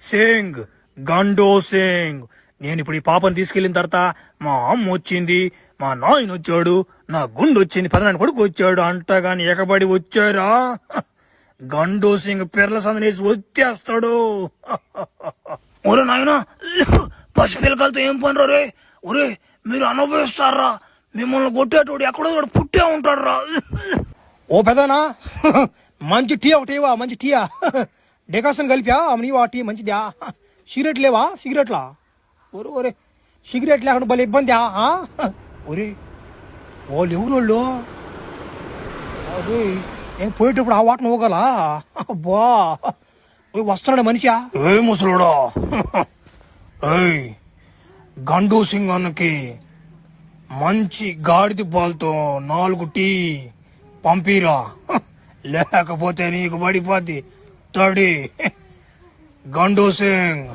సింగ్ గండో సింగ్. నేను ఇప్పుడు ఈ పాపను తీసుకెళ్లిన తర్వాత మా అమ్మ వచ్చింది, మా నాయన వచ్చాడు, నా గుండు వచ్చింది, పెదనాయన కొడుకు వచ్చాడు అంటగాని ఎకబడి వచ్చారా గండో సింగ్ పిర్ల సందనేసి వచ్చేస్తాడు. ఒరే నాయన, పసిపిల్లకాయలతో ఏం పని రే? ఒరే మీరు అనుభవిస్తారా? మిమ్మల్ని కొట్టేటోడు ఎక్కడో పుట్టే ఉంటాడు రా. ఓ పెదనా, మంచి టీ ఒకటి ఇవా, మంచి టీయా, డెకాషన్ కలిపా నీవా టీ మంచిదా? సిగరెట్ లేవా? సిగరెట్లా? ఒరే ఒరే సిగరెట్ లేకుండా భలే ఇబ్బంది. ఒరే వాళ్ళు ఎవరు వాళ్ళు? అదే నేను పోయేటప్పుడు ఆ వాటను పోగలా? అబ్బా వస్తున్నాడు మనిషా. ఏ ముసలుడా, గండూ సింగ్ అన్నకి మంచి గాడిద పాలతో 4 టీ పంపిరా, లేకపోతే నీకు పడిపోద్ది తడి. గండూ సింగ్.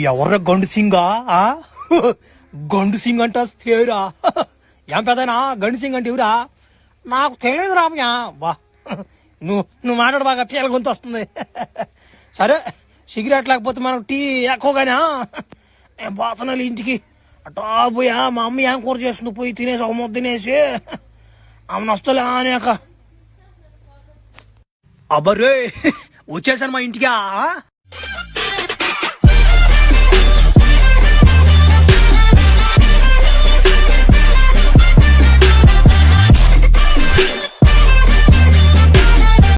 ఎవర్రా గండు సింగా? గండు సింగ్ అంట తేరా. ఏం పెదనా గండు సింగ్ అంటే ఎవరా? నాకు తెలియదు రామ్యా. బా నువ్వు మాట్లాడు, బాగా తేల గొంతు వస్తుంది. సరే సిగరెట్ లేకపోతే మనకు టీ ఎక్కువగానే. నేను పోతున్నాను ఇంటికి. అటా పోయా మా అమ్మ ఏం కూర చేస్తుంది, పోయి తినేసి ఒక ముద్ద తినేసి ఆమె వస్తలే అనేక. అబ్బరే వచ్చేసాను మా ఇంటికి.